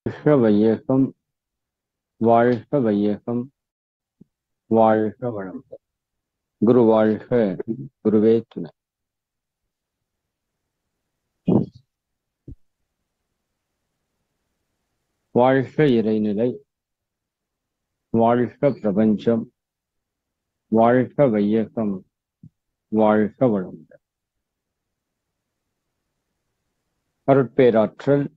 வாழ்க வையகம், வாழ்க வையகம், வாழ்க வளம். குரு வாழ்க, குருவே துணை. வாழ்க இறைநிலை, வாழ்க பிரபஞ்சம், வாழ்க வையகம், வாழ்க வளம். அருட்பேராற்றல்,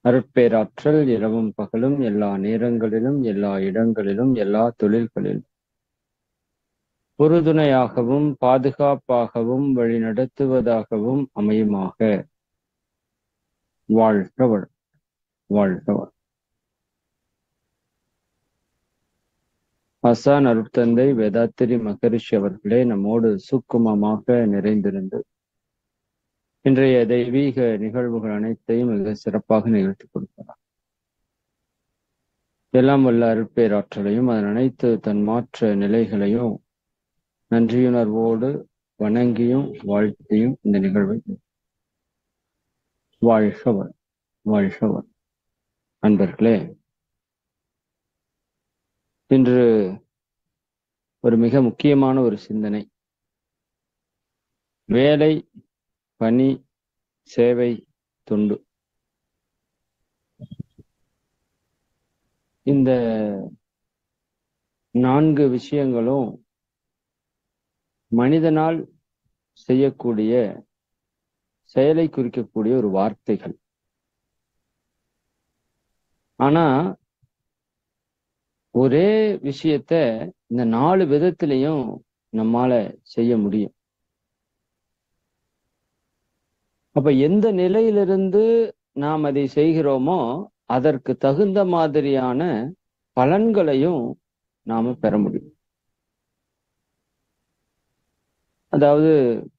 அருட்பேராற்றல் இரவும் பகலும் எல்லா நேரங்களிலும் எல்லா இடங்களிலும் எல்லா தொழில்களிலும் உறுதுணையாகவும் பாதுகாப்பாகவும் வழிநடத்துவதாகவும் அமையுமாக. வாழ்க வளம், வாழ்க வளம். ஆசான் அருட்தந்தை வேதாத்திரி மகரிஷி அவர்களே நம்மோடு சுக்குமமாக நிறைந்திருந்து இன்றைய தெய்வீக நிகழ்வுகள் அனைத்தையும் மிக சிறப்பாக நிகழ்த்தி கொடுக்கிறார். எல்லாம் வல்ல அருட்பேராற்றலையும் அதன் அனைத்து தன் மாற்ற நிலைகளையும் நன்றியுணர்வோடு வணங்கியும் வாழ்த்தியும் இந்த நிகழ்வை வாழ்கவர் வாழ்கவர். அன்பர்களே, இன்று ஒரு மிக முக்கியமான ஒரு சிந்தனை. வேலை, பணி, சேவை, தொண்டு. இந்த 4 விஷயங்களும் மனிதனால் செய்யக்கூடிய செயலை குறிக்கக்கூடிய ஒரு வார்த்தைகள். ஆனா ஒரே விஷயத்த இந்த 4 விதத்திலையும் நம்மால செய்ய முடியும். அப்ப எந்த நிலையிலிருந்து நாம் அதை செய்கிறோமோ அதற்கு தகுந்த மாதிரியான பலன்களையும் நாம பெற முடியும். அதாவது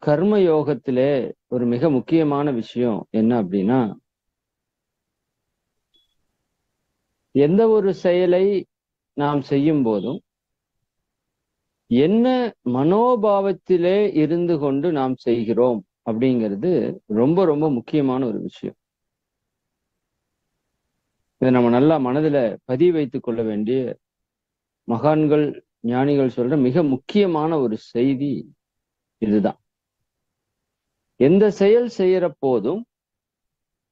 கர்ம யோகத்திலே ஒரு மிக முக்கியமான விஷயம் என்ன அப்படின்னா, எந்த ஒரு செயலை நாம் செய்யும் போதும் என்ன மனோபாவத்திலே இருந்து கொண்டு நாம் செய்கிறோம் அப்படிங்கிறது ரொம்ப ரொம்ப முக்கியமான ஒரு விஷயம். இதை நம்ம நல்லா மனதில பதிய வைத்துக் கொள்ள வேண்டிய, மகான்கள் ஞானிகள் சொல்ற மிக முக்கியமான ஒரு செய்தி இதுதான். எந்த செயல் செய்யற போதும்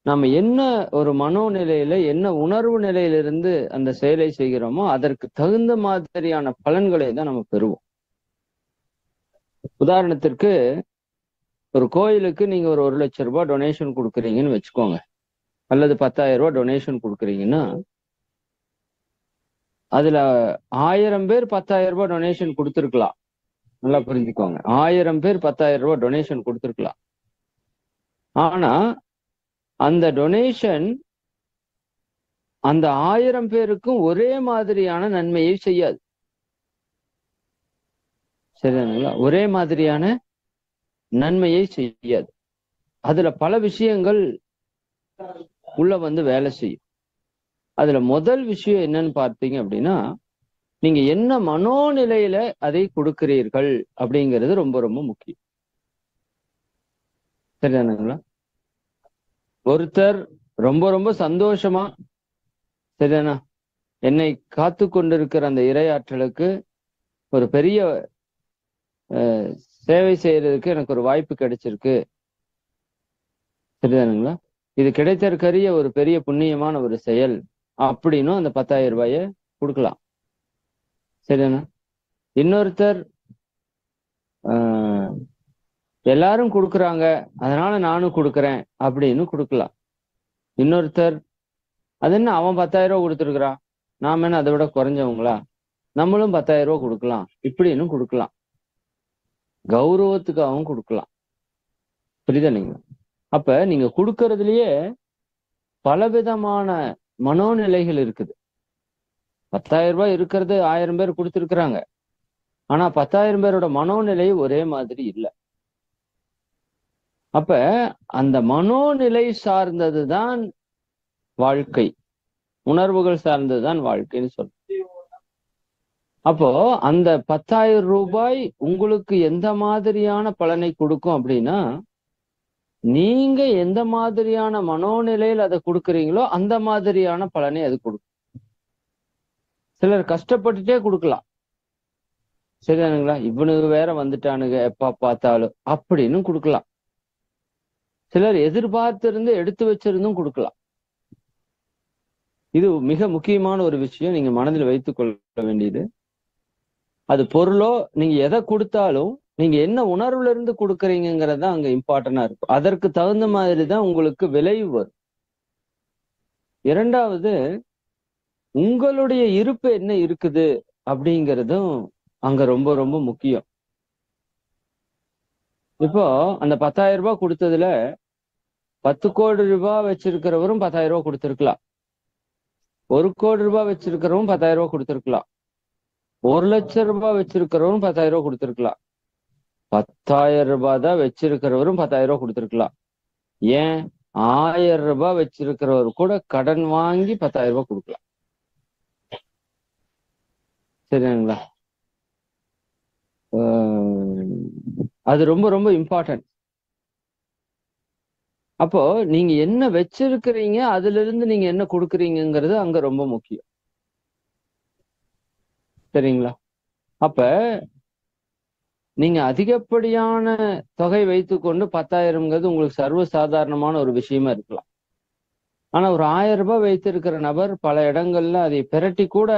நம்ம என்ன ஒரு மனோநிலையில, என்ன உணர்வு நிலையிலிருந்து அந்த செயலை செய்கிறோமோ அதற்கு தகுந்த மாதிரியான பலன்களை தான் நம்ம பெறுவோம். உதாரணத்திற்கு, ஒரு கோயிலுக்கு நீங்க ஒரு 1 லட்சம் ரூபாய் டொனேஷன் கொடுக்குறீங்கன்னு வச்சுக்கோங்க, அல்லது 10,000 ரூபாய் டொனேஷன் கொடுக்குறீங்கன்னா, அதுல 1000 பேர் 10,000 ரூபாய் டொனேஷன் கொடுத்துருக்கலாம். நல்லா புரிஞ்சுக்கோங்க, 1000 பேர் 10,000 ரூபாய் டொனேஷன் கொடுத்துருக்கலாம். ஆனா அந்த டொனேஷன் அந்த 1000 பேருக்கும் ஒரே மாதிரியான நன்மையை செய்யாது. சரிதானுங்களா? ஒரே மாதிரியான நன்மையை செய்யாது. அதுல பல விஷயங்கள் உள்ள வந்து வேலை செய்யும். அதுல முதல் விஷயம் என்னன்னு பார்த்தீங்க அப்படின்னா, நீங்க என்ன மனோநிலையில அதை கொடுக்கிறீர்கள் அப்படிங்கிறது ரொம்ப ரொம்ப முக்கியம். சரிதானுங்களா? ஒருத்தர் ரொம்ப ரொம்ப சந்தோஷமா, சரிதானா, என்னை காத்து கொண்டிருக்கிற அந்த இறையாற்றலுக்கு ஒரு பெரிய சேவை செய்யறதுக்கு எனக்கு ஒரு வாய்ப்பு கிடைச்சிருக்கு, சரிதானுங்களா, இது கிடைத்தற்கரிய ஒரு பெரிய புண்ணியமான ஒரு செயல் அப்படின்னும் அந்த 10,000 ரூபாய கொடுக்கலாம். சரிதானா? இன்னொருத்தர் எல்லாரும் கொடுக்குறாங்க அதனால நானும் கொடுக்குறேன் அப்படின்னு கொடுக்கலாம். இன்னொருத்தர், அது என்ன அவன் 10,000 ரூபாய் கொடுத்துருக்குறான், நாம என்ன அதை விட குறைஞ்சவங்களா, நம்மளும் 10,000 ரூபாய் கொடுக்கலாம் இப்படின்னு கொடுக்கலாம். கௌரவத்துக்காகவும் கொடுக்கலாம். புரியுதா? நீங்க அப்ப நீங்க கொடுக்கறதுலயே பலவிதமான மனோநிலைகள் இருக்குது. 10,000 ரூபாய் இருக்கிறது 1000 பேர் கொடுத்துருக்குறாங்க. ஆனா 10,000 பேரோட மனோநிலை ஒரே மாதிரி இல்லை. அப்ப அந்த மனோநிலை சார்ந்ததுதான் வாழ்க்கை, உணர்வுகள் சார்ந்ததுதான் வாழ்க்கைன்னு சொல்றோம். அப்போ அந்த 10,000 ரூபாய் உங்களுக்கு எந்த மாதிரியான பலனை கொடுக்கும் அப்படின்னா, நீங்க எந்த மாதிரியான மனோநிலையில் அதை கொடுக்குறீங்களோ அந்த மாதிரியான பலனை அது கொடுக்கும். சிலர் கஷ்டப்பட்டுட்டே கொடுக்கலாம். சரிதானுங்களா? இவனுக்கு வேற வந்துட்டானுங்க எப்ப பார்த்தாலும் அப்படின்னு கொடுக்கலாம். சிலர் எதிர்பார்த்திருந்து எடுத்து வச்சிருந்தும் கொடுக்கலாம். இது மிக முக்கியமான ஒரு விஷயம், நீங்க மனதில் வைத்துக் கொள்ள வேண்டியது. அது பொருளோ நீங்க எதை கொடுத்தாலும் நீங்க என்ன உணர்வுல இருந்து கொடுக்குறீங்கிறது அங்க இம்பார்ட்டன்டா இருக்கும். அதற்கு தகுந்த மாதிரி தான் உங்களுக்கு விளைவு வரும். இரண்டாவது, உங்களுடைய இருப்பு என்ன இருக்குது அப்படிங்கிறதும் அங்க ரொம்ப ரொம்ப முக்கியம். இப்போ அந்த 10,000 ரூபாய் கொடுத்ததுல 10 கோடி ரூபாய் வச்சிருக்கிறவரும் 10,000 ரூபாய் கொடுத்திருக்கலாம். 1 கோடி ரூபாய் வச்சிருக்கிறவரும் 10,000 ரூபாய் கொடுத்திருக்கலாம். 1 லட்சம் ரூபாய் வச்சிருக்கிறவரும் 10,000 ரூபாய் கொடுத்திருக்கலாம். 10,000 ரூபாய் தான் வச்சிருக்கிறவரும் 10,000 ரூபாய் கொடுத்திருக்கலாம். ஏன் 1000 ரூபாய் வச்சிருக்கிறவர் கூட கடன் வாங்கி 10,000 ரூபாய் கொடுக்கலாம். சரிங்களா? அது ரொம்ப ரொம்ப இம்பார்ட்டன்ட். அப்போ நீங்க என்ன வச்சிருக்கிறீங்க, அதுல இருந்து நீங்க என்ன கொடுக்குறீங்கிறது அங்க ரொம்ப முக்கியம். சரிங்களா? அப்ப நீங்க அதிகப்படியான தொகை வைத்துக்கொண்டு 10,000ங்கிறது உங்களுக்கு சர்வசாதாரணமான ஒரு விஷயமா இருக்கலாம். ஆனா ஒரு 1000 ரூபாய் வைத்திருக்கிற நபர் பல இடங்கள்ல அதை பிரட்டி கூட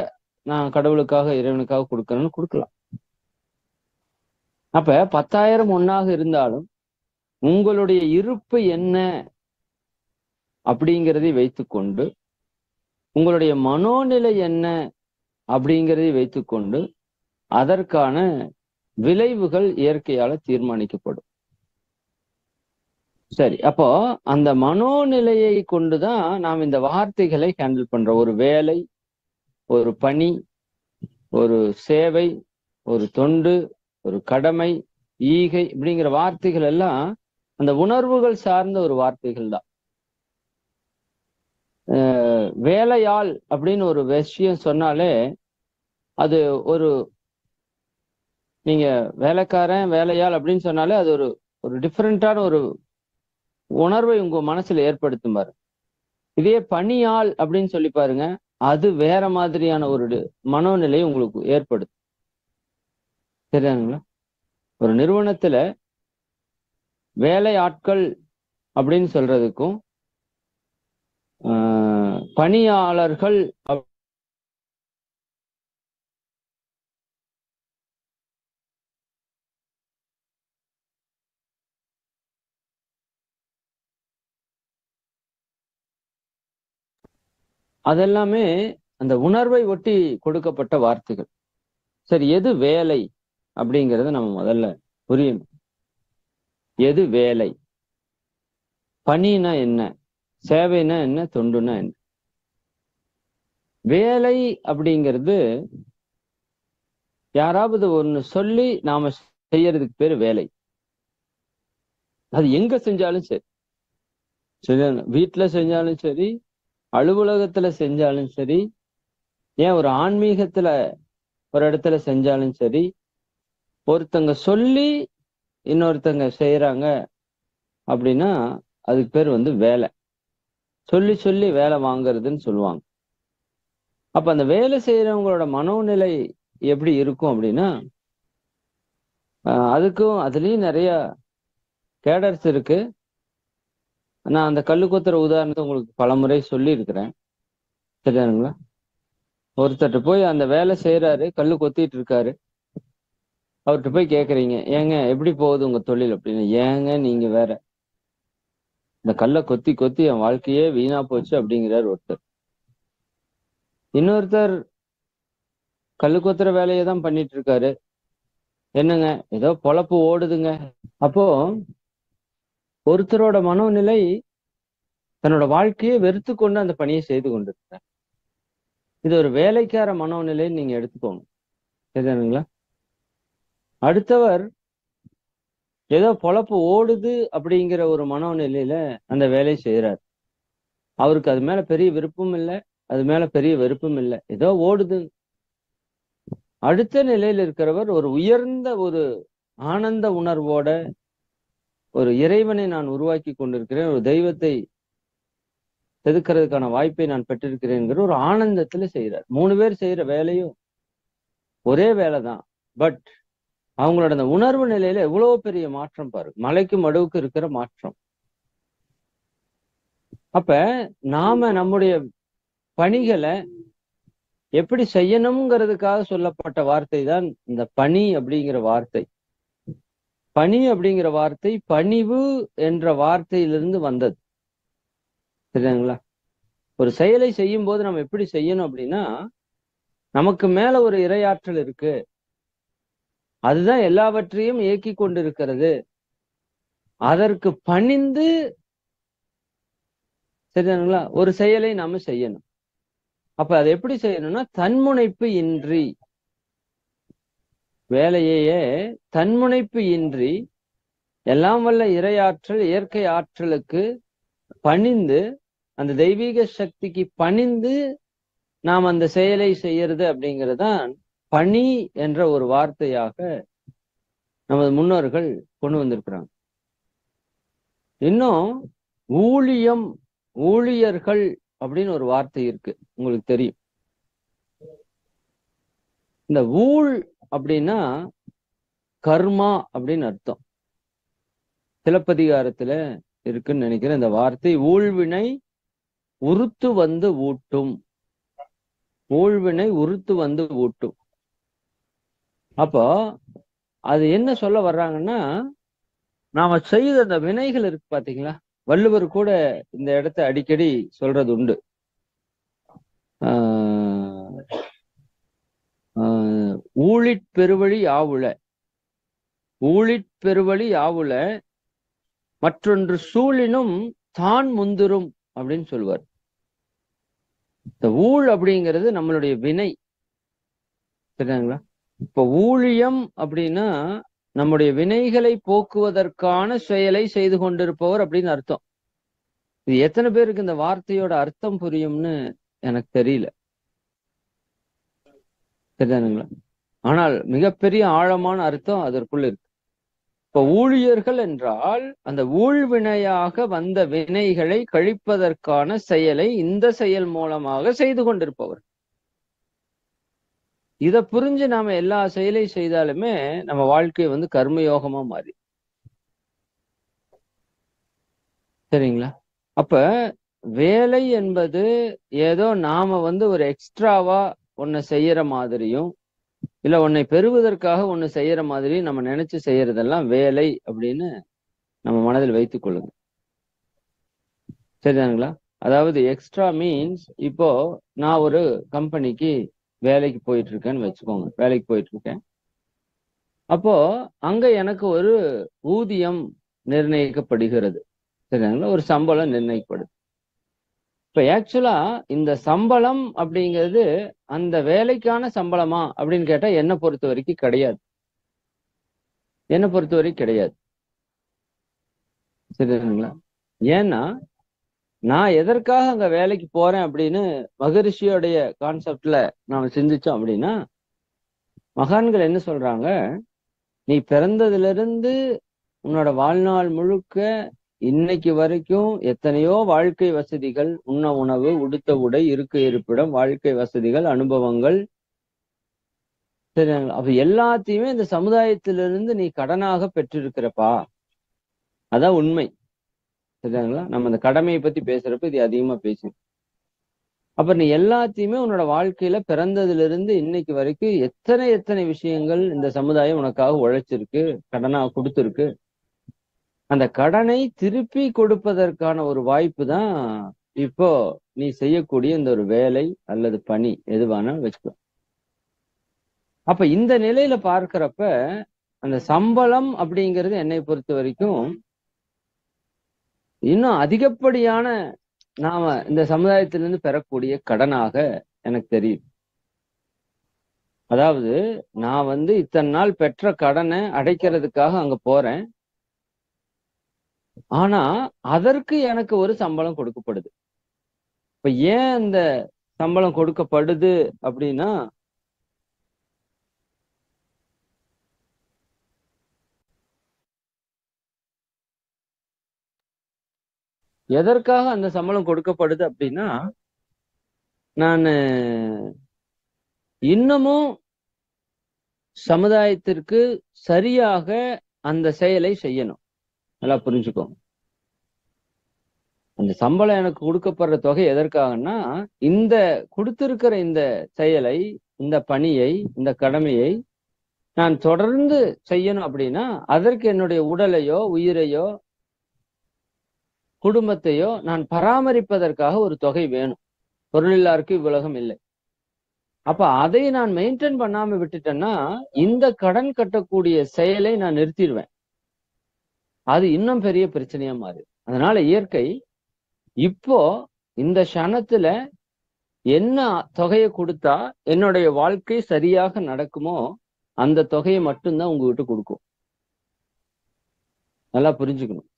நான் கடவுளுக்காக இறைவனுக்காக கொடுக்கணும்னு கொடுக்கலாம். அப்ப 10,000 ஒன்னாக இருந்தாலும் உங்களுடைய இருப்பு என்ன அப்படிங்கிறதை வைத்துக்கொண்டு, உங்களுடைய மனோநிலை என்ன அப்படிங்கிறதை வைத்துக்கொண்டு அதற்கான விளைவுகள் இயற்கையால தீர்மானிக்கப்படும். சரி, அப்போ அந்த மனோநிலையை கொண்டுதான் நாம் இந்த வார்த்தைகளை ஹேண்டில் பண்றோம். ஒரு வேலை, ஒரு பணி, ஒரு சேவை, ஒரு தொண்டு, ஒரு கடமை, ஈகை இப்படிங்கிற வார்த்தைகள் எல்லாம் அந்த உணர்வுகள் சார்ந்த ஒரு வார்த்தைகள் தான். வேலையாள் அப்படின்னு ஒரு விஷயம் சொன்னாலே அது ஒரு, நீங்க வேலைக்காரன் வேலையாள் அப்படின்னு சொன்னாலே அது ஒரு ஒரு டிஃப்ரெண்டான ஒரு உணர்வை உங்க மனசுல ஏற்படுத்தும் பாரு. இதே பணியாள் அப்படின்னு சொல்லி பாருங்க, அது வேற மாதிரியான ஒரு மனோநிலை உங்களுக்கு ஏற்படுத்தும். சரியானுங்களா? ஒரு நிறுவனத்துல வேலை ஆட்கள் அப்படின்னு சொல்றதுக்கும் பணியாளர்கள் அதெல்லாமே அந்த உணர்வை ஒட்டி கொடுக்கப்பட்ட வார்த்தைகள். சரி, எது வேலை அப்படிங்கறத நம்ம முதல்ல புரியணும். எது வேலை? பணினா என்ன? சேவைனா என்ன? தொண்டுனா என்ன? வேலை அப்படிங்கிறது யாராவது ஒண்ணு சொல்லி நாம செய்யறதுக்கு பேரு வேலை. அது எங்க செஞ்சாலும் சரி, வீட்டுல செஞ்சாலும் சரி, அலுவலகத்துல செஞ்சாலும் சரி, ஏன் ஒரு ஆன்மீகத்துல ஒரு இடத்துல செஞ்சாலும் சரி, ஒருத்தங்க சொல்லி இன்னொருத்தங்க செய்யறாங்க அப்படின்னா அதுக்கு பேர் வேலை. சொல்லி சொல்லி வேலை வாங்குறதுன்னு சொல்லுவாங்க. அப்ப அந்த வேலை செய்யறவங்களோட மனோநிலை எப்படி இருக்கும் அப்படின்னா, அதுலயும் நிறைய கேடர்ஸ் இருக்கு. நான் அந்த கல்லு கொத்துற உதாரணத்தை உங்களுக்கு பலமுறை சொல்லி இருக்கிறேன். சரியானுங்களா? ஒருத்தர் போய் அந்த வேலை செய்யறாரு, கல்லு கொத்திட்டு இருக்காரு. அவர்கிட்ட போய் கேக்குறீங்க, ஏங்க எப்படி போகுது உங்க தொழில் அப்படின்னு. ஏங்க நீங்க வேற, இந்த கல்லை கொத்தி கொத்தி என் வாழ்க்கையே வீணா போச்சு அப்படிங்கிறார் ஒருத்தர். இன்னொருத்தர் கல்லு கொத்துற வேலையை தான் பண்ணிட்டு இருக்காரு. என்னங்க ஏதோ பொழப்பு ஓடுதுங்க. அப்போ ஒருத்தரோட மனோநிலை தன்னோட வாழ்க்கையை வெறுத்து கொண்டு அந்த பணியை செய்து கொண்டிருக்கிறார். இது ஒரு வேலைக்கார மனோநிலைன்னு நீங்க எடுத்துக்கோங்க. சரிதானுங்களா? அடுத்தவர் ஏதோ பொழப்பு ஓடுது அப்படிங்கிற ஒரு மனோநிலையில அந்த வேலையை செய்யறாரு. அவருக்கு அது மேல பெரிய விருப்பம் இல்லை, அது மேல பெரிய வெறுப்பும் இல்லை, ஏதோ ஓடுது. அடுத்த நிலையில இருக்கிறவர் ஒரு உயர்ந்த ஒரு ஆனந்த உணர்வோட ஒரு இறைவனை நான் உருவாக்கி கொண்டிருக்கிறேன், ஒரு தெய்வத்தை செதுக்கிறதுக்கான வாய்ப்பை நான் பெற்றிருக்கிறேங்கிற ஒரு ஆனந்தத்துல செய்யறார். 3 பேர் செய்யற வேலையும் ஒரே வேலைதான். பட் அவங்களோட அந்த உணர்வு நிலையில எவ்வளவு பெரிய மாற்றம் பாருங்க. மலைக்கும் மடுவுக்கு இருக்கிற மாற்றம். அப்ப நாம நம்முடைய பணிகளை எப்படி செய்யணுங்கிறதுக்காக சொல்லப்பட்ட வார்த்தை தான் இந்த பணி அப்படிங்கிற வார்த்தை. பணி அப்படிங்கிற வார்த்தை பணிவு என்ற வார்த்தையிலிருந்து வந்தது. சரிங்களா? ஒரு செயலை செய்யும் போது நம்ம எப்படி செய்யணும் அப்படின்னா, நமக்கு மேல ஒரு இறையாற்றல் இருக்கு, அதுதான் எல்லாவற்றையும் இயக்கி கொண்டிருக்கிறது, அதற்கு பணிந்து சரிங்களா ஒரு செயலை நாம செய்யணும். அப்ப அதை எப்படி செய்யணும்னா, தன்முனைப்பு இன்றி, வேலையே தன்முனைப்பு இன்றி எல்லாம் வல்ல இறையாற்றல் இயற்கை ஆற்றலுக்கு பணிந்து, அந்த தெய்வீக சக்திக்கு பணிந்து நாம் அந்த செயலை செய்யறது அப்படிங்கறதுதான் பணி என்ற ஒரு வார்த்தையாக நமது முன்னோர்கள் கொண்டு வந்திருக்கிறாங்க. இன்னும் ஊழியம், ஊழியர்கள் அப்படின்னு ஒரு வார்த்தை இருக்கு, உங்களுக்கு தெரியும். இந்த ஊழ் அப்படின்னா கர்மா அப்படின்னு அர்த்தம். சிலப்பதிகாரத்துல இருக்குன்னு நினைக்கிறேன் இந்த வார்த்தை. ஊழ்வினை உறுத்து வந்து ஊட்டும், ஊழ்வினை உறுத்து வந்து ஊட்டும். அப்போ அது என்ன சொல்ல வர்றாங்கன்னா, நாம செய்த அந்த வினைகள் இருக்கு பாத்தீங்களா. வள்ளுவர் கூட இந்த இடத்தை அடிக்கடி சொல்றது உண்டு. ஊழிற் பெருவழி யாவுள, ஊழிற் பெருவழி யாவுள மற்றொன்று சூழினும் தான் முந்திரும் அப்படின்னு சொல்லுவார். இந்த ஊழ் அப்படிங்கிறது நம்மளுடைய வினை. சரிங்களா? இப்ப ஊழியம் அப்படின்னா நம்முடைய வினைகளை போக்குவதற்கான செயலை செய்து கொண்டிருப்பவர் அப்படின்னு அர்த்தம். இது எத்தனை பேருக்கு இந்த வார்த்தையோட அர்த்தம் புரியும்னு எனக்கு தெரியல. சரிதானுங்களா? ஆனால் மிகப்பெரிய ஆழமான அர்த்தம் அதற்குள்ள இருக்கு. இப்ப ஊழியர்கள் என்றால் அந்த ஊழ்வினையாக வந்த வினைகளை கழிப்பதற்கான செயலை இந்த செயல் மூலமாக செய்து கொண்டிருப்பவர். இத புரிஞ்சு நாம எல்லா செயலை செய்தாலுமே நம்ம வாழ்க்கை வந்து கர்மயோகமா மாறி. சரிங்களா? அப்ப வேலை என்பது ஏதோ நாம வந்து ஒரு எக்ஸ்ட்ராவா ஒன்ன செய்யற மாதிரியும், இல்ல உன்னை பெறுவதற்காக ஒண்ணு செய்யற மாதிரி நம்ம நினைச்சு செய்யறதெல்லாம் வேலை அப்படின்னு நம்ம மனதில் வைத்துக் கொள்ளுங்க. சரிதானுங்களா? அதாவது எக்ஸ்ட்ரா மீன்ஸ், இப்போ நான் ஒரு கம்பெனிக்கு வேலைக்கு போயிட்டு இருக்கேன்னு வச்சுக்கோங்க. வேலைக்கு போயிட்டு இருக்கேன். அப்போ அங்க எனக்கு ஒரு ஊதியம் நிர்ணயிக்கப்படுகிறது. சரிதானுங்களா? ஒரு சம்பளம் நிர்ணயிக்கப்படுது. இப்ப ஆக்சுவலா இந்த சம்பளம் அப்படிங்கிறது அந்த வேலைக்கான சம்பளமா அப்படின்னு கேட்டா என்னை பொறுத்த வரைக்கும் கிடையாது. என்னை பொறுத்த வரைக்கும் கிடையாது. சரிங்களா? ஏன்னா நான் எதற்காக அங்க வேலைக்கு போறேன் அப்படின்னு மகரிஷியோடைய கான்செப்ட்ல நாம சிந்திச்சோம் அப்படின்னா, மகான்கள் என்ன சொல்றாங்க, நீ பிறந்ததுல இருந்து உன்னோட வாழ்நாள் முழுக்க இன்னைக்கு வரைக்கும் எத்தனையோ வாழ்க்கை வசதிகள், உண்ண உணவு, உடுத்த உடை, இருக்க இருப்பிடம், வாழ்க்கை வசதிகள், அனுபவங்கள், சரிங்களா? அப்ப எல்லாத்தையுமே இந்த சமுதாயத்திலிருந்து நீ கடனாக பெற்றிருக்கிறப்பா. அதான் உண்மை. சரிங்களா? நம்ம இந்த கடமையை பத்தி பேசுறப்ப இது அதிகமா பேசும். அப்ப நீ எல்லாத்தையுமே உன்னோட வாழ்க்கையில பிறந்ததுல இருந்து இன்னைக்கு வரைக்கும் எத்தனை எத்தனை விஷயங்கள் இந்த சமுதாயம் உனக்காக உழைச்சிருக்கு, கடனா கொடுத்துருக்கு. அந்த கடனை திருப்பி கொடுப்பதற்கான ஒரு வாய்ப்பு தான் இப்போ நீ செய்யக்கூடிய இந்த ஒரு வேலை அல்லது பணி எதுவானா வச்சுக்கோ. அப்ப இந்த நிலையில பார்க்கிறப்ப அந்த சம்பளம் அப்படிங்கிறது என்னை பொறுத்த வரைக்கும் இன்னும் அதிகப்படியான நாம இந்த சமுதாயத்திலிருந்து பெறக்கூடிய கடனாக எனக்கு தெரியும். அதாவது நான் வந்து இத்தனை நாள் பெற்ற கடனை அடைக்கிறதுக்காக அங்க போறேன். ஆனா அதற்கு எனக்கு ஒரு சம்பளம் கொடுக்கப்படுது. இப்ப ஏன் இந்த சம்பளம் கொடுக்கப்படுது அப்படின்னா, எதற்காக அந்த சம்பளம் கொடுக்கப்படுது அப்படின்னா, நான் இன்னமும் சமுதாயத்திற்கு சரியாக அந்த செயலை செய்யணும். நல்லா புரிஞ்சுக்கோங்க. அந்த சம்பளம் எனக்கு கொடுக்கப்படுற தொகை எதற்காகன்னா, இந்த கொடுத்திருக்கிற இந்த செயலை, இந்த பணியை, இந்த கடமையை நான் தொடர்ந்து செய்யணும் அப்படின்னா, அதற்கு என்னுடைய உடலையோ, உயிரையோ, குடும்பத்தையோ நான் பராமரிப்பதற்காக ஒரு தொகை வேணும். பொருளில்லாருக்கு இவ்வுலகம் இல்லை. அப்ப அதை நான் மெயின்டைன் பண்ணாம விட்டுட்டேன்னா, இந்த கடன் கட்டக்கூடிய செயலை நான் நிறுத்திடுவேன். அது இன்னும் பெரிய பிரச்சனையா மாறுது. அதனால இயற்கை இப்போ இந்த க்ஷணத்துல என்ன தொகையை கொடுத்தா என்னுடைய வாழ்க்கை சரியாக நடக்குமோ அந்த தொகையை மட்டும்தான் உங்ககிட்ட கொடுக்கும். நல்லா புரிஞ்சுக்கணும்.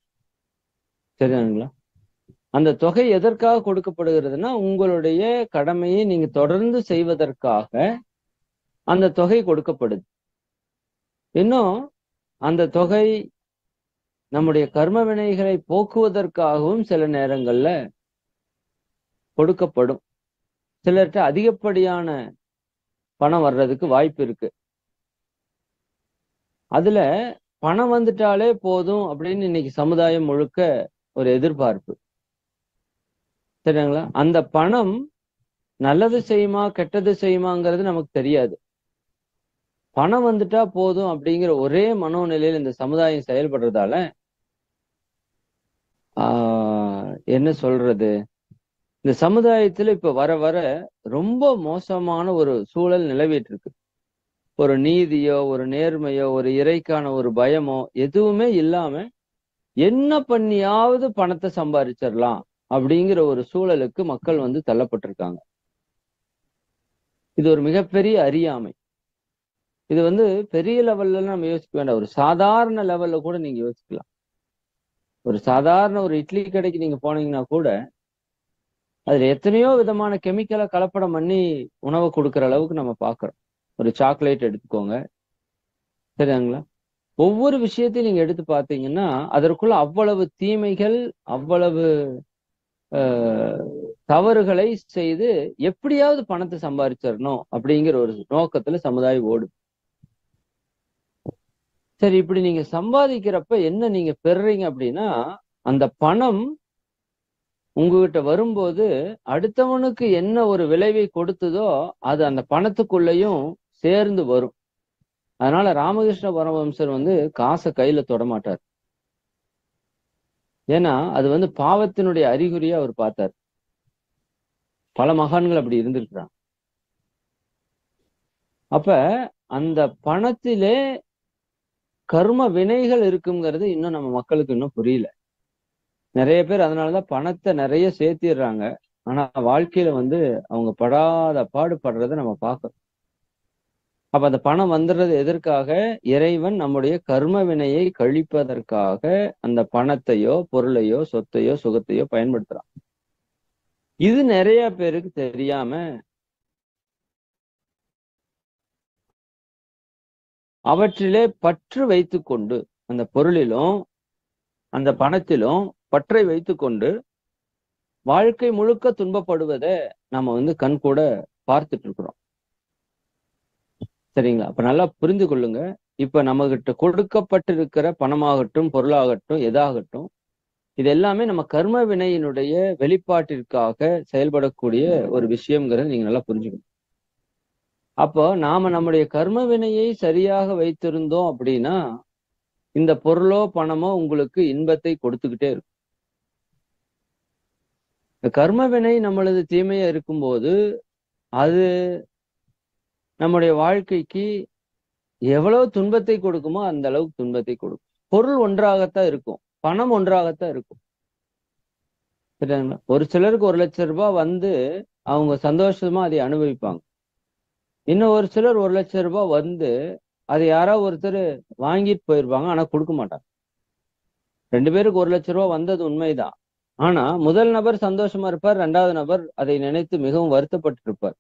சரிதானுங்களா? அந்த தொகை எதற்காக கொடுக்கப்படுகிறதுனா, உங்களுடைய கடமையை நீங்க தொடர்ந்து செய்வதற்காக அந்த தொகை கொடுக்கப்படுது. இன்னும் அந்த தொகை நம்முடைய கர்ம வினைகளை போக்குவதற்காகவும் சில நேரங்கள்ல கொடுக்கப்படும். சிலர்கிட்ட அதிகப்படியான பணம் வர்றதுக்கு வாய்ப்பு இருக்கு. அதுல பணம் வந்துட்டாலே போதும் அப்படின்னு இன்னைக்கு சமுதாயம் முழுக்க ஒரு எதிர்பார்ப்பு. சரிங்களா? அந்த பணம் நல்லது செய்யுமா கெட்டது செய்யுமாங்கிறது நமக்கு தெரியாது. பணம் வந்துட்டா போதும் அப்படிங்கிற ஒரே மனோநிலையில் இந்த சமுதாயம் செயல்படுறதால என்ன சொல்றது, இந்த சமுதாயத்துல இப்ப வர வர ரொம்ப மோசமான ஒரு சூழல் நிலவிட்டு இருக்கு. ஒரு நீதியோ, ஒரு நேர்மையோ, ஒரு இறைக்கான ஒரு பயமோ எதுவுமே இல்லாம என்ன பண்ணியாவது பணத்தை சம்பாதிச்சிடலாம் அப்படிங்கிற ஒரு சூழலுக்கு மக்கள் வந்து தள்ளப்பட்டிருக்காங்க. இது ஒரு மிகப்பெரிய அறியாமை. இது வந்து பெரிய லெவல்ல நம்ம யோசிக்க வேண்டாம். ஒரு சாதாரண லெவல்ல கூட நீங்க யோசிக்கலாம். ஒரு சாதாரண ஒரு இட்லி கடைக்கு நீங்க போனீங்கன்னா கூட அதுல எத்தனையோ விதமான கெமிக்கலை கலப்படம் பண்ணி உணவை கொடுக்குற அளவுக்கு நம்ம பாக்குறோம். ஒரு சாக்லேட் எடுத்துக்கோங்க, சரிங்களா? ஒவ்வொரு விஷயத்தையும் நீங்க எடுத்து பார்த்தீங்கன்னா அதற்குள்ள அவ்வளவு தீமைகள், அவ்வளவு தவறுகளை செய்து எப்படியாவது பணத்தை சம்பாதிச்சிடணும் அப்படிங்கிற ஒரு நோக்கத்துல சமுதாயம் ஓடும். சரி, இப்படி நீங்க சம்பாதிக்கிறப்ப என்ன நீங்க பெறுறீங்க அப்படின்னா, அந்த பணம் உங்ககிட்ட வரும்போது அடுத்தவனுக்கு என்ன ஒரு விளைவை கொடுத்ததோ அது அந்த பணத்துக்குள்ளயும் சேர்ந்து வரும். அதனால ராமகிருஷ்ண பரமஹம்சர் வந்து காசை கையில தொட மாட்டார். ஏன்னா அது வந்து பாவத்தினுடைய அறிகுறியா அவர் பார்த்தார். பல மகான்கள் அப்படி இருந்திருக்கிறாங்க. அப்ப அந்த பணத்திலே கர்ம வினைகள் இருக்குங்கிறது இன்னும் நம்ம மக்களுக்கு இன்னும் புரியல. நிறைய பேர் அதனாலதான் பணத்தை நிறைய சேர்த்திடுறாங்க. ஆனா வாழ்க்கையில வந்து அவங்க படாத பாடுபடுறதை நம்ம பார்க்கறோம். அப்ப அந்த பணம் வந்துடுறது எதற்காக? இறைவன் நம்முடைய கர்ம வினையை கழிப்பதற்காக அந்த பணத்தையோ, பொருளையோ, சொத்தையோ, சுகத்தையோ பயன்படுத்துறான். இது நிறைய பேருக்கு தெரியாம அவற்றிலே பற்று வைத்துக்கொண்டு, அந்த பொருளிலும் அந்த பணத்திலும் பற்றை வைத்துக்கொண்டு வாழ்க்கை முழுக்க துன்பப்படுவதை நம்ம வந்து கண் கூட பார்த்துட்டு இருக்கிறோம். சரிங்களா? அப்ப நல்லா புரிந்து கொள்ளுங்க. இப்ப நம்ம கிட்ட கொடுக்கப்பட்டிருக்கிற பணமாகட்டும், பொருளாகட்டும், எதாகட்டும், இது எல்லாமே நம்ம கர்ம வினையினுடைய வெளிப்பாட்டிற்காக செயல்படக்கூடிய ஒரு விஷயம்ங்கிறத நீங்க நல்லா புரிஞ்சுக்கணும். அப்போ நாம நம்முடைய கர்ம வினையை சரியாக வைத்திருந்தோம் அப்படின்னா இந்த பொருளோ பணமோ உங்களுக்கு இன்பத்தை கொடுத்துக்கிட்டே இருக்கும். இந்த கர்ம வினை நம்மளது தீமையா இருக்கும்போது அது நம்முடைய வாழ்க்கைக்கு எவ்வளவு துன்பத்தை கொடுக்குமோ அந்த அளவுக்கு துன்பத்தை கொடுக்கும். பொருள் ஒன்றாகத்தான் இருக்கும், பணம் ஒன்றாகத்தான் இருக்கும். சரிங்களா? ஒரு சிலருக்கு 1,00,000 ரூபாய் வந்து அவங்க சந்தோஷமா அதை அனுபவிப்பாங்க. இன்னும் ஒரு சிலர் 1,00,000 ரூபாய் வந்து அதை யாராவது ஒருத்தர் வாங்கிட்டு போயிருப்பாங்க, ஆனா கொடுக்க மாட்டாங்க. 2 பேருக்கு 1,00,000 ரூபாய் வந்தது உண்மைதான். ஆனா முதல் நபர் சந்தோஷமா இருப்பார், 2வது நபர் அதை நினைத்து மிகவும் வருத்தப்பட்டு இருப்பார்.